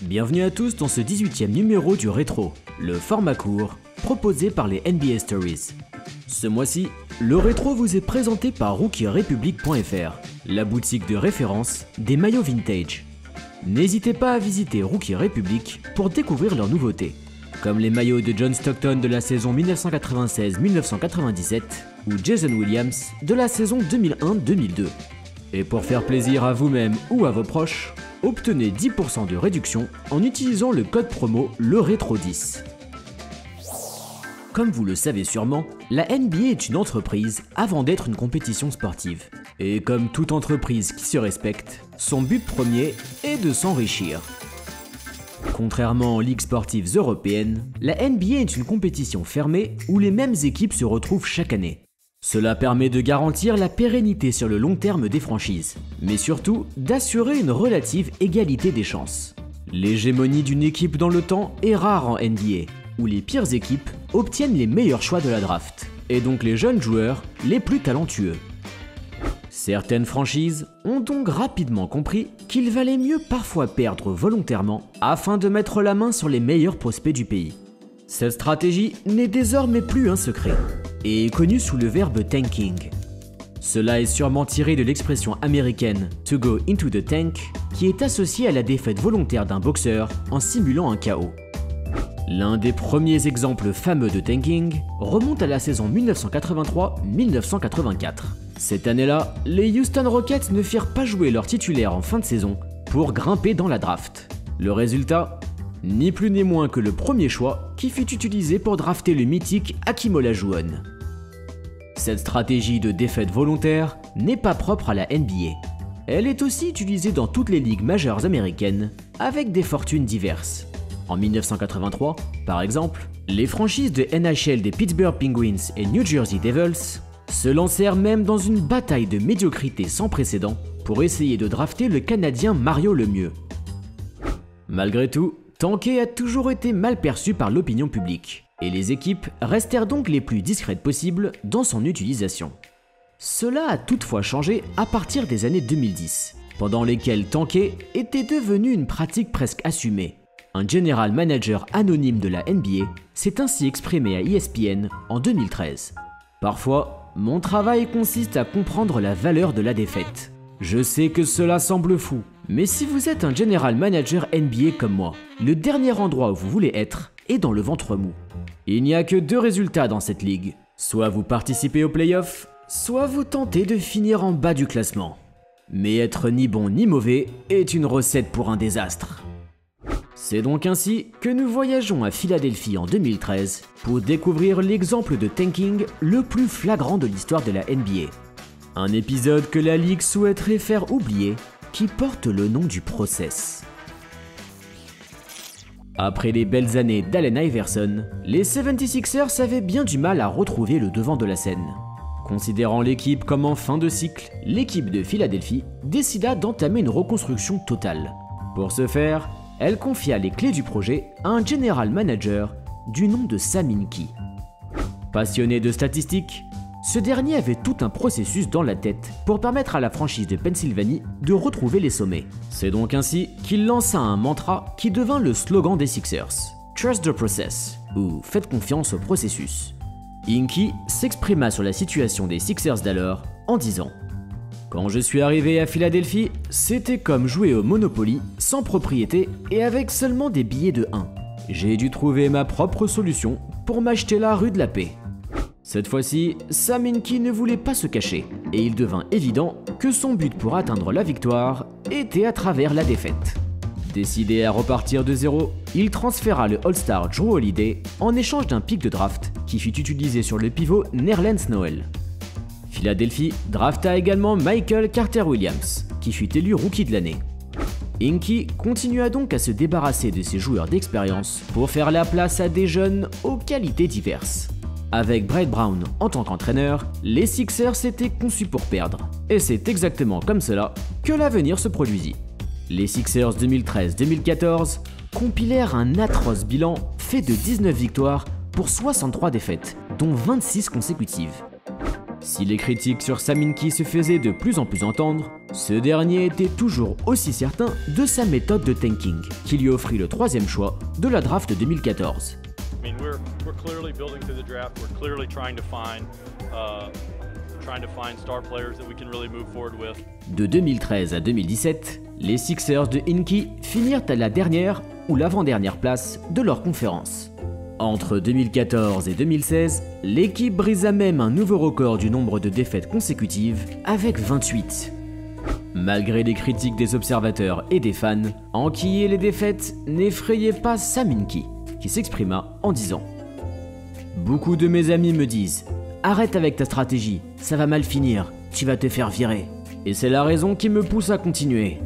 Bienvenue à tous dans ce 18e numéro du Rétro, le format court proposé par les NBA Stories. Ce mois-ci, le Rétro vous est présenté par RookieRepublic.fr, la boutique de référence des maillots vintage. N'hésitez pas à visiter Rookie Republic pour découvrir leurs nouveautés, comme les maillots de John Stockton de la saison 1996-1997 ou Jason Williams de la saison 2001-2002. Et pour faire plaisir à vous-même ou à vos proches, obtenez 10% de réduction en utilisant le code promo LERETRO10. Comme vous le savez sûrement, la NBA est une entreprise avant d'être une compétition sportive. Et comme toute entreprise qui se respecte, son but premier est de s'enrichir. Contrairement aux ligues sportives européennes, la NBA est une compétition fermée où les mêmes équipes se retrouvent chaque année. Cela permet de garantir la pérennité sur le long terme des franchises, mais surtout d'assurer une relative égalité des chances. L'hégémonie d'une équipe dans le temps est rare en NBA, où les pires équipes obtiennent les meilleurs choix de la draft, et donc les jeunes joueurs les plus talentueux. Certaines franchises ont donc rapidement compris qu'il valait mieux parfois perdre volontairement afin de mettre la main sur les meilleurs prospects du pays. Cette stratégie n'est désormais plus un secret, et est connue sous le verbe tanking. Cela est sûrement tiré de l'expression américaine « to go into the tank » qui est associée à la défaite volontaire d'un boxeur en simulant un KO. L'un des premiers exemples fameux de tanking remonte à la saison 1983-1984. Cette année-là, les Houston Rockets ne firent pas jouer leurs titulaires en fin de saison pour grimper dans la draft. Le résultat ? Ni plus ni moins que le premier choix qui fut utilisé pour drafter le mythique Hakeem Olajuwon. Cette stratégie de défaite volontaire n'est pas propre à la NBA. Elle est aussi utilisée dans toutes les ligues majeures américaines avec des fortunes diverses. En 1983, par exemple, les franchises de NHL des Pittsburgh Penguins et New Jersey Devils se lancèrent même dans une bataille de médiocrité sans précédent pour essayer de drafter le Canadien Mario Lemieux. Malgré tout, tanker a toujours été mal perçu par l'opinion publique, et les équipes restèrent donc les plus discrètes possibles dans son utilisation. Cela a toutefois changé à partir des années 2010, pendant lesquelles tanker était devenu une pratique presque assumée. Un general manager anonyme de la NBA s'est ainsi exprimé à ESPN en 2013. Parfois, mon travail consiste à comprendre la valeur de la défaite. Je sais que cela semble fou, mais si vous êtes un general manager NBA comme moi, le dernier endroit où vous voulez être est dans le ventre mou. Il n'y a que deux résultats dans cette ligue. Soit vous participez aux playoffs, soit vous tentez de finir en bas du classement. Mais être ni bon ni mauvais est une recette pour un désastre. C'est donc ainsi que nous voyageons à Philadelphie en 2013 pour découvrir l'exemple de tanking le plus flagrant de l'histoire de la NBA. Un épisode que la Ligue souhaiterait faire oublier, qui porte le nom du process. Après les belles années d'Allen Iverson, les 76ers avaient bien du mal à retrouver le devant de la scène. Considérant l'équipe comme en fin de cycle, l'équipe de Philadelphie décida d'entamer une reconstruction totale. Pour ce faire, elle confia les clés du projet à un general manager du nom de Sam Hinkie. Passionné de statistiques, ce dernier avait tout un processus dans la tête pour permettre à la franchise de Pennsylvanie de retrouver les sommets. C'est donc ainsi qu'il lança un mantra qui devint le slogan des Sixers, « Trust the process » ou « Faites confiance au processus ». Hinkie s'exprima sur la situation des Sixers d'alors en disant « Quand je suis arrivé à Philadelphie, c'était comme jouer au Monopoly sans propriété et avec seulement des billets de 1. J'ai dû trouver ma propre solution pour m'acheter la rue de la Paix. » Cette fois-ci, Sam Hinkie ne voulait pas se cacher, et il devint évident que son but pour atteindre la victoire était à travers la défaite. Décidé à repartir de zéro, il transféra le All-Star Drew Holiday en échange d'un pick de draft qui fut utilisé sur le pivot Nerlens Noel. Philadelphie drafta également Michael Carter-Williams, qui fut élu rookie de l'année. Hinkie continua donc à se débarrasser de ses joueurs d'expérience pour faire la place à des jeunes aux qualités diverses. Avec Brett Brown en tant qu'entraîneur, les Sixers étaient conçus pour perdre. Et c'est exactement comme cela que l'avenir se produisit. Les Sixers 2013-2014 compilèrent un atroce bilan fait de 19 victoires pour 63 défaites, dont 26 consécutives. Si les critiques sur Sam Hinkie se faisaient de plus en plus entendre, ce dernier était toujours aussi certain de sa méthode de tanking, qui lui offrit le 3e choix de la draft 2014. I mean, we're clearly building through the draft. We're clearly trying to find star players that we can really move forward with. De 2013 à 2017, les Sixers de Hinkie finirent à la dernière ou l'avant-dernière place de leur conférence. Entre 2014 et 2016, l'équipe brisa même un nouveau record du nombre de défaites consécutives avec 28. Malgré les critiques des observateurs et des fans, enquiller les défaites n'effrayait pas Sam Hinkie, qui s'exprima en disant « Beaucoup de mes amis me disent « Arrête avec ta stratégie, ça va mal finir, tu vas te faire virer. » Et c'est la raison qui me pousse à continuer.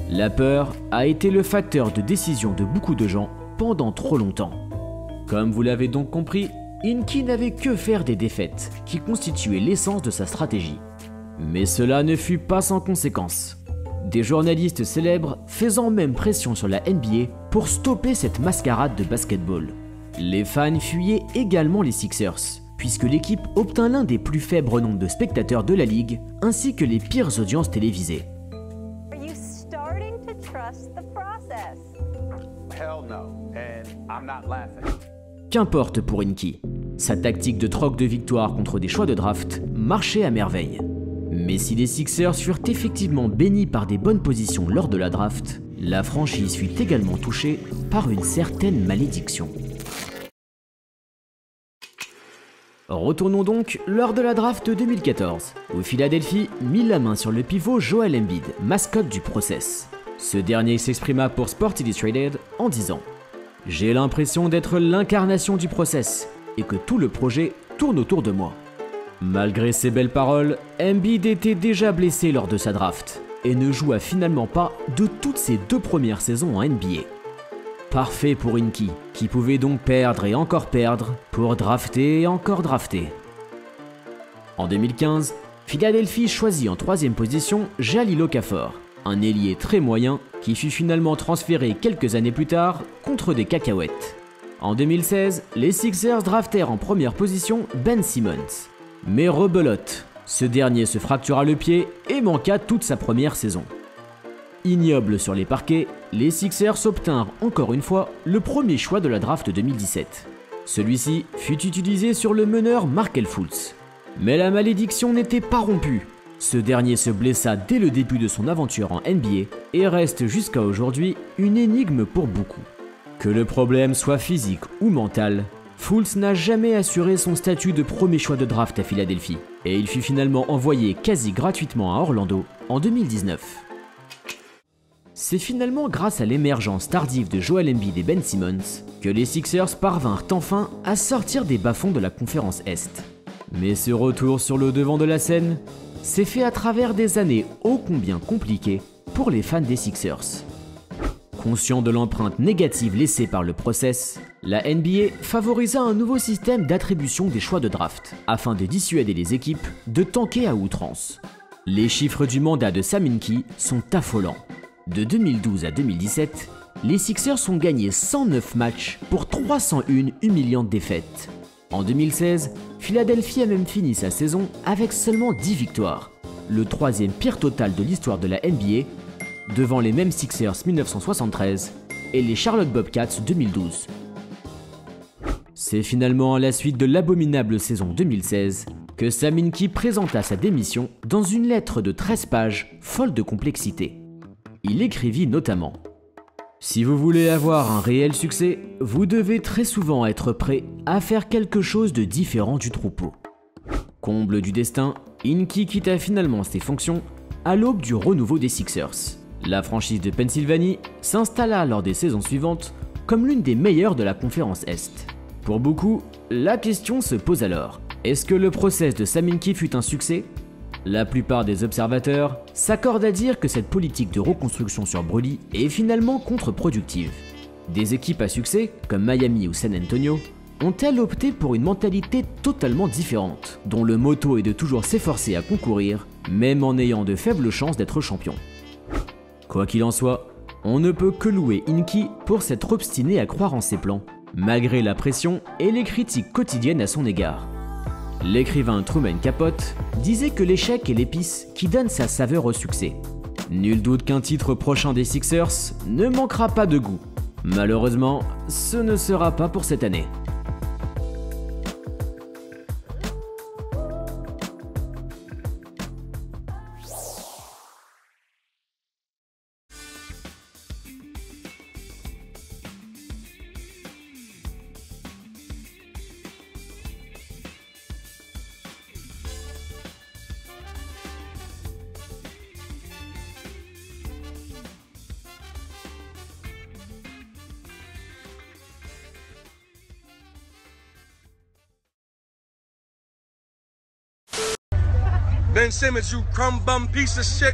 La peur a été le facteur de décision de beaucoup de gens pendant trop longtemps. Comme vous l'avez donc compris, Hinkie n'avait que faire des défaites, qui constituaient l'essence de sa stratégie. Mais cela ne fut pas sans conséquences. Des journalistes célèbres faisant même pression sur la NBA pour stopper cette mascarade de basketball. Les fans fuyaient également les Sixers, puisque l'équipe obtint l'un des plus faibles nombres de spectateurs de la ligue, ainsi que les pires audiences télévisées. Are you starting to trust the process? Hell no, and I'm not laughing. Qu'importe pour Hinkie, sa tactique de troc de victoire contre des choix de draft marchait à merveille. Mais si les Sixers furent effectivement bénis par des bonnes positions lors de la draft, la franchise fut également touchée par une certaine malédiction. Retournons donc lors de la draft 2014, où Philadelphie mit la main sur le pivot Joel Embiid, mascotte du process. Ce dernier s'exprima pour Sports Illustrated en disant « J'ai l'impression d'être l'incarnation du process et que tout le projet tourne autour de moi. » Malgré ces belles paroles, Embiid était déjà blessé lors de sa draft et ne joua finalement pas de toutes ses 2 premières saisons en NBA. Parfait pour Hinkie, qui pouvait donc perdre et encore perdre pour drafter et encore drafter. En 2015, Philadelphie choisit en 3e position Jahlil Okafor, un ailier très moyen qui fut finalement transféré quelques années plus tard contre des cacahuètes. En 2016, les Sixers draftèrent en première position Ben Simmons. Mais rebelote, ce dernier se fractura le pied et manqua toute sa première saison. Ignoble sur les parquets, les Sixers obtinrent encore une fois le premier choix de la draft 2017. Celui-ci fut utilisé sur le meneur Markelle Fultz. Mais la malédiction n'était pas rompue. Ce dernier se blessa dès le début de son aventure en NBA et reste jusqu'à aujourd'hui une énigme pour beaucoup. Que le problème soit physique ou mental, Fultz n'a jamais assuré son statut de premier choix de draft à Philadelphie, et il fut finalement envoyé quasi gratuitement à Orlando en 2019. C'est finalement grâce à l'émergence tardive de Joel Embiid et Ben Simmons que les Sixers parvinrent enfin à sortir des bas-fonds de la conférence Est. Mais ce retour sur le devant de la scène s'est fait à travers des années ô combien compliquées pour les fans des Sixers. Conscient de l'empreinte négative laissée par le process, la NBA favorisa un nouveau système d'attribution des choix de draft, afin de dissuader les équipes de tanker à outrance. Les chiffres du mandat de Sam Hinkie sont affolants. De 2012 à 2017, les Sixers ont gagné 109 matchs pour 301 humiliantes défaites. En 2016, Philadelphie a même fini sa saison avec seulement 10 victoires, le 3e pire total de l'histoire de la NBA, devant les mêmes Sixers 1973 et les Charlotte Bobcats 2012. C'est finalement à la suite de l'abominable saison 2016 que Sam Hinkie présenta sa démission dans une lettre de 13 pages folle de complexité. Il écrivit notamment « Si vous voulez avoir un réel succès, vous devez très souvent être prêt à faire quelque chose de différent du troupeau. » Comble du destin, Hinkie quitta finalement ses fonctions à l'aube du renouveau des Sixers. La franchise de Pennsylvanie s'installa lors des saisons suivantes comme l'une des meilleures de la conférence Est. Pour beaucoup, la question se pose alors, est-ce que le process de Sam Hinkie fut un succès ? La plupart des observateurs s'accordent à dire que cette politique de reconstruction sur brûlis est finalement contre-productive. Des équipes à succès, comme Miami ou San Antonio, ont-elles opté pour une mentalité totalement différente, dont le motto est de toujours s'efforcer à concourir, même en ayant de faibles chances d'être champion. Quoi qu'il en soit, on ne peut que louer Hinkie pour s'être obstiné à croire en ses plans, malgré la pression et les critiques quotidiennes à son égard. L'écrivain Truman Capote disait que l'échec est l'épice qui donne sa saveur au succès. Nul doute qu'un titre prochain des Sixers ne manquera pas de goût. Malheureusement, ce ne sera pas pour cette année. Ben Simmons, you crumb bum piece of shit.